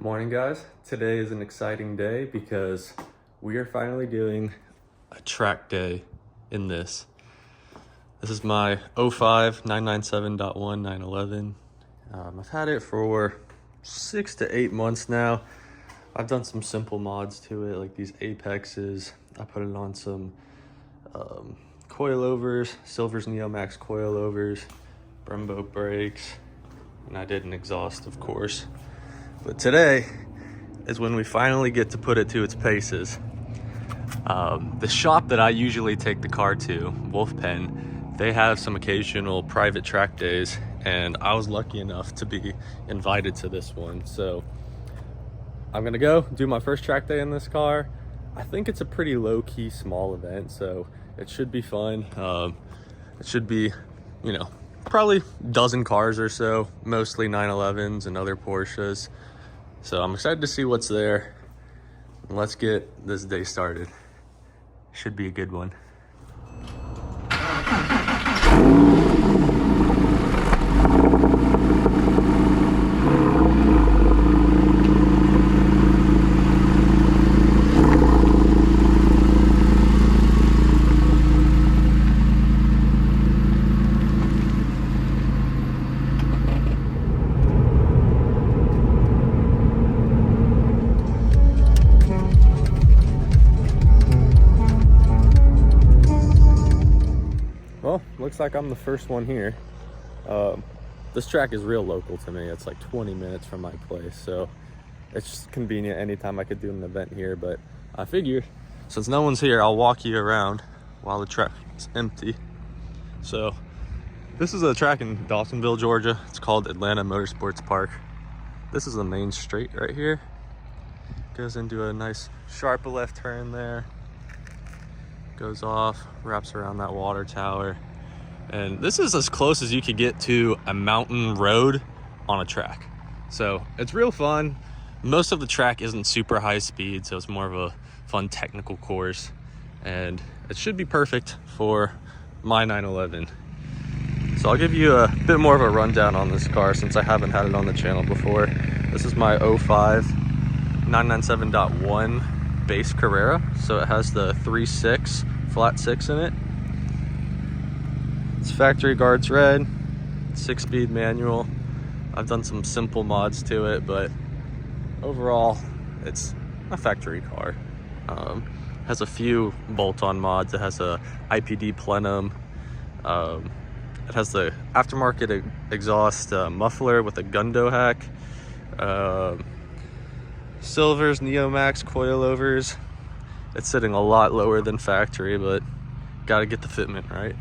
Good morning, guys. Today is an exciting day because we are finally doing a track day in this. This is my 05 997.1 911. I've had it for 6 to 8 months now. I've done some simple mods to it, like these apexes. I put it on some coilovers, Silver's Neomax coilovers, Brembo brakes, and I did an exhaust, of course. But today is when we finally get to put it to its paces. The shop that I usually take the car to, Wolf Pen, they have some occasional private track days, and I was lucky enough to be invited to this one. So I'm gonna go do my first track day in this car. I think it's a pretty low-key small event, so it should be fun. It should be, you know, probably a dozen cars or so, mostly 911s and other Porsches. So I'm excited to see what's there. Let's get this day started. Should be a good one. Well, looks like I'm the first one here. This track is real local to me. It's like 20 minutes from my place, so it's just convenient anytime I could do an event here. But I figure since no one's here, I'll walk you around while the track is empty. So this is a track in Dawsonville, Georgia. It's called Atlanta Motorsports Park. This is the main straight right here. Goes into a nice sharp left turn there. Goes off, wraps around that water tower. And this is as close as you could get to a mountain road on a track. So it's real fun. Most of the track isn't super high speed, so it's more of a fun technical course. And it should be perfect for my 911. So I'll give you a bit more of a rundown on this car since I haven't had it on the channel before. This is my 05 997.1 base Carrera. So it has the 3.6 flat 6 in it. It's factory guards red, 6-speed manual. I've done some simple mods to it, but overall it's a factory car. Has a few bolt-on mods. It has a IPD plenum. It has the aftermarket exhaust muffler with a Gundo hack. Silver's Neomax coilovers. It's sitting a lot lower than factory, but gotta get the fitment right.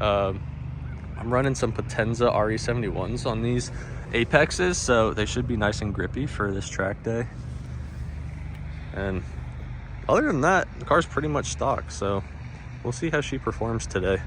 I'm running some Potenza RE71s on these apexes, so they should be nice and grippy for this track day. And other than that, the car's pretty much stock, so we'll see how she performs today.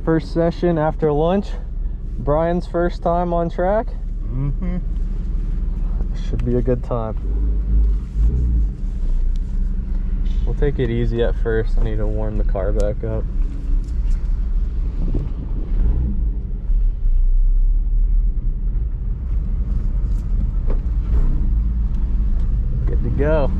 First session after lunch. Brian's first time on track. Should be a good time. We'll take it easy at first. I need to warm the car back up. Good to go.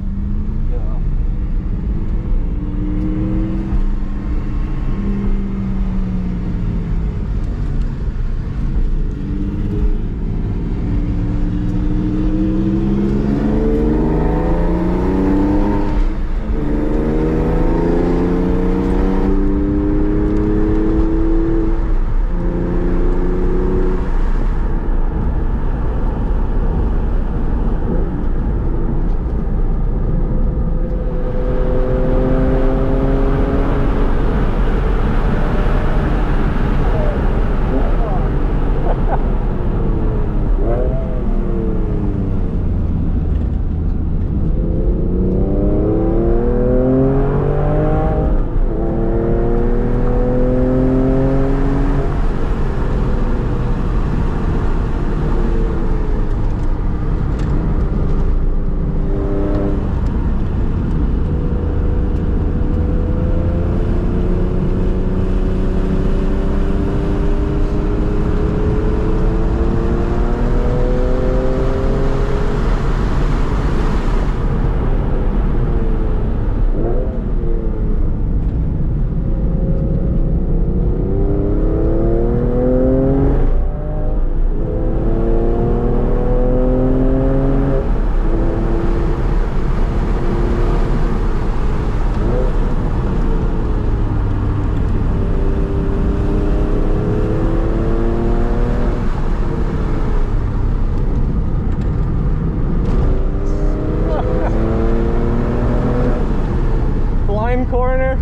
wine corner.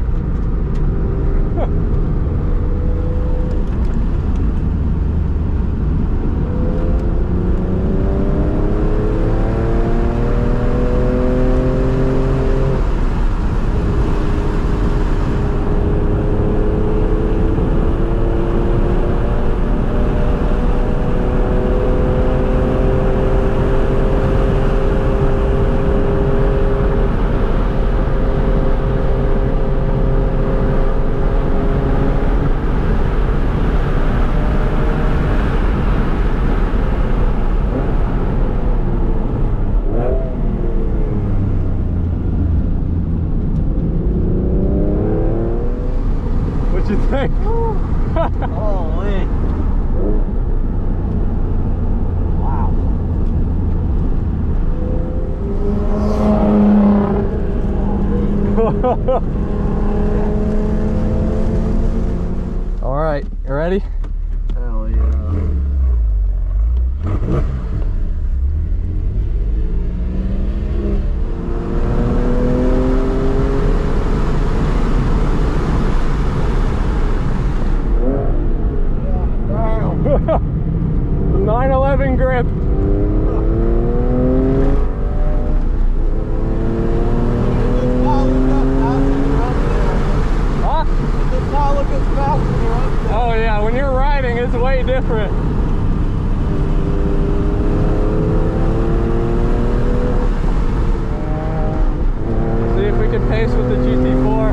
What you think? Holy. Wow. All right, you ready? Hell yeah. 911 grip. Huh? It does not look as fast when you're up there. Oh yeah, when you're riding, it's way different. See if we can pace with the GT4.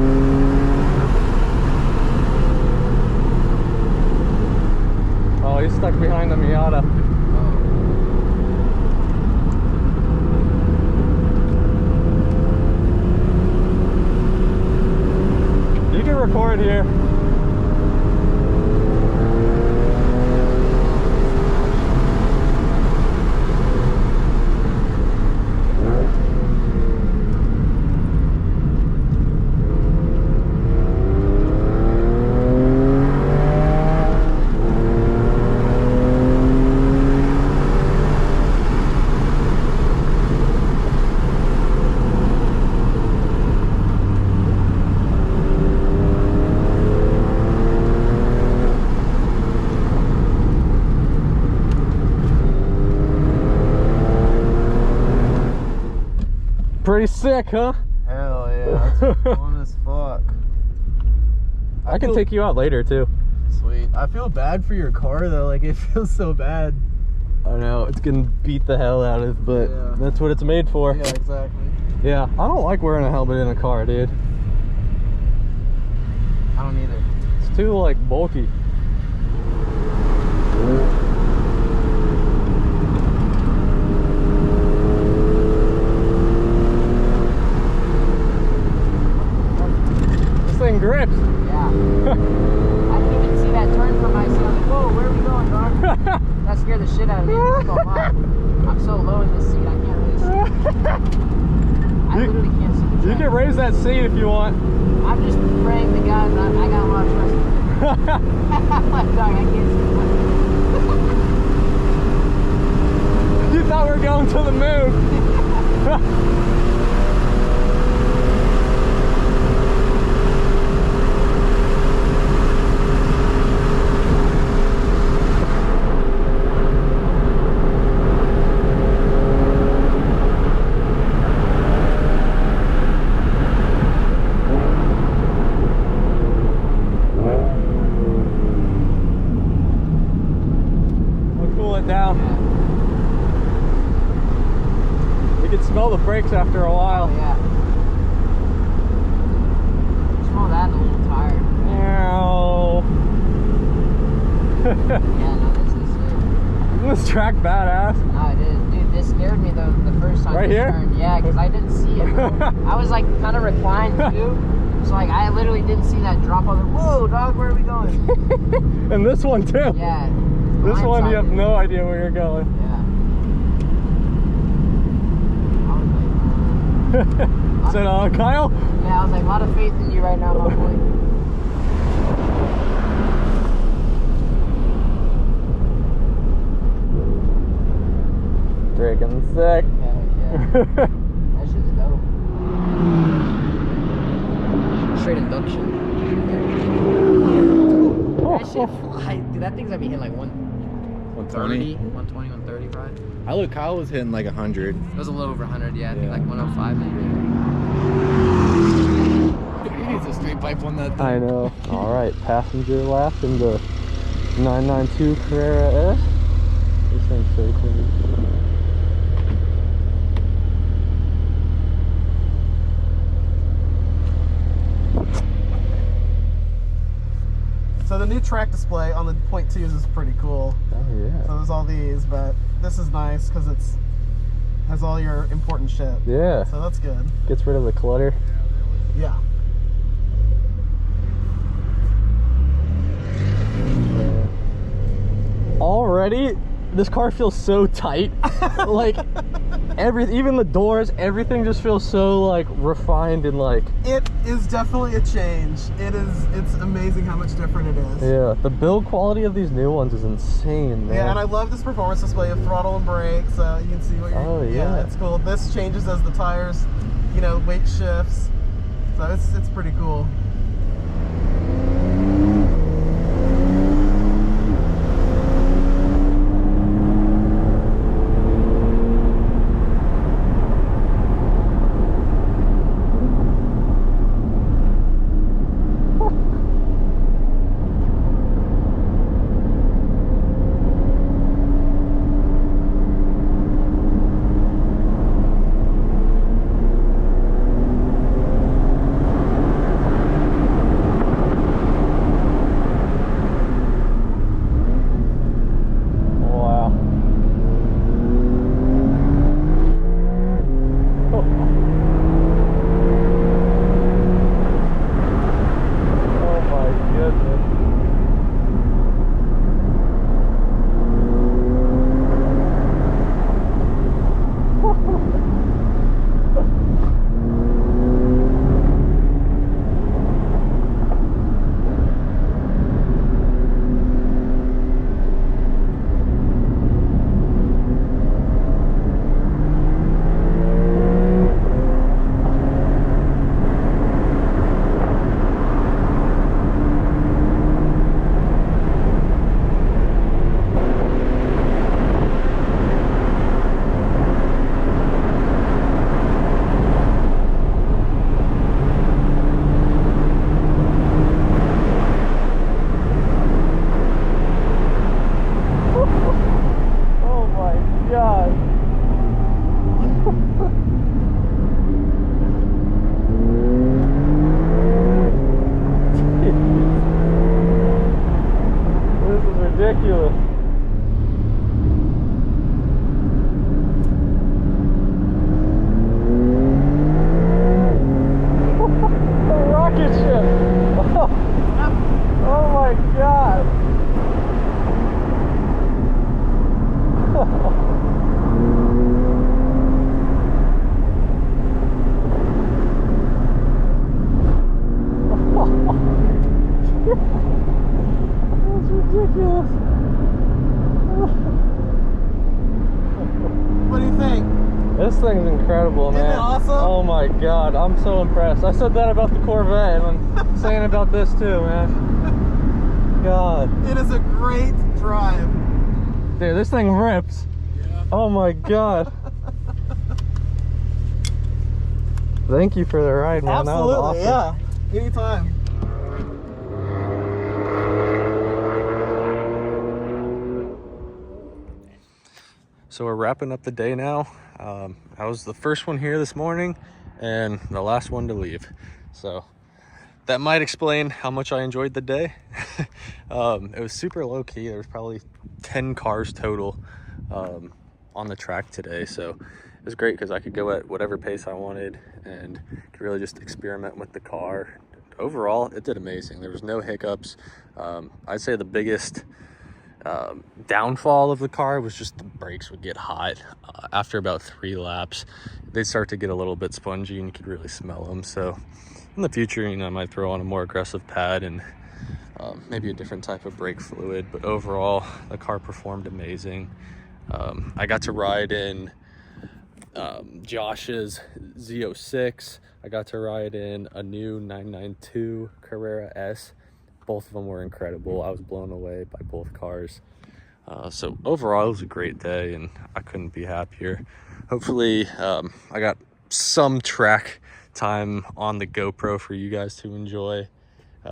Oh, he's stuck behind the Miata. You can record here. Pretty sick, huh? Hell yeah, that's fun as fuck. I can take you out later too. Sweet. I feel bad for your car though, like it feels so bad. I know, it's gonna beat the hell out of it, but Yeah. that's what it's made for. Yeah, exactly. Yeah, I don't like wearing a helmet in a car, dude. I don't either. It's too, like, bulky. This thing grips. Yeah. I didn't even see that turn from my seat. I was like, whoa, where are we going, dog? That scared the shit out of me. I'm not gonna lie. I'm so low in this seat, I can't really see. I literally can't see the track. You can raise that seat if you want. I'm just praying to God that I got a lot of trust in him. I'm like, dog, I can't see the You thought we were going to the moon. Down. You can smell the brakes after a while. Oh, yeah. Smell that and a little tired. Yeah, no, this is sick. Isn't this track badass? No, it is. Dude, this scared me the first time. Right here? Turned. Yeah, because I didn't see it, bro. I was like kind of reclined too. So like I literally didn't see that drop. I was like, whoa, dog, where are we going? And this one too. Yeah. This one you have no idea where you're going. Yeah. Said, Kyle? Yeah, I was like, a lot of faith in you right now, my boy. Freaking sick. Yeah, yeah. That shit's dope. straight induction. That shit fly. Dude, that thing's gonna be hitting like 130, 120, 130 probably. I look, Kyle was hitting like 100. It was a little over 100, yeah. I think like 105 maybe. He needs a straight pipe on that thing. I know. All right, passenger lap in the 992 Carrera S. This thing's so cool. So the new track display on the .2s is pretty cool. Oh yeah. So there's all these, but this is nice because it's has all your important shit. Yeah. So that's good. Gets rid of the clutter. Yeah. Already, this car feels so tight. Like even the doors, everything just feels so like refined and like. It is definitely a change. It's amazing how much different it is. Yeah, the build quality of these new ones is insane, man. Yeah, and I love this performance display of throttle and brake, so you can see what you're. Oh yeah. It's cool. This changes as the tires, weight shifts. So it's pretty cool. Ridiculous. Rocket ship. Oh my god. That's ridiculous. What do you think? This thing's incredible, man. Isn't it awesome? Oh my god, I'm so impressed. I said that about the Corvette, and I'm saying about this too, man. God. It is a great drive. Dude, this thing rips. Yeah. Oh my god. Thank you for the ride, man. Absolutely, that was awesome. Yeah. Anytime. So we're wrapping up the day now. I was the first one here this morning and the last one to leave. So that might explain how much I enjoyed the day. It was super low key. There was probably 10 cars total on the track today. So it was great because I could go at whatever pace I wanted and could really just experiment with the car. Overall, it did amazing. There was no hiccups. I'd say the biggest downfall of the car was just the brakes would get hot. After about 3 laps, they'd start to get a little bit spongy and you could really smell them. So in the future, I might throw on a more aggressive pad and maybe a different type of brake fluid. But overall, the car performed amazing. I got to ride in Josh's Z06. I got to ride in a new 992 Carrera S. Both of them were incredible. I was blown away by both cars. So overall, it was a great day, and I couldn't be happier. Hopefully, I got some track time on the GoPro for you guys to enjoy.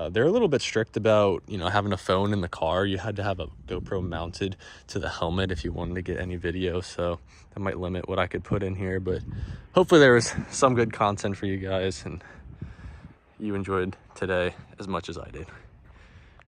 They're a little bit strict about, you know, having a phone in the car. You had to have a GoPro mounted to the helmet if you wanted to get any video, so that might limit what I could put in here, but hopefully there was some good content for you guys and you enjoyed today as much as I did.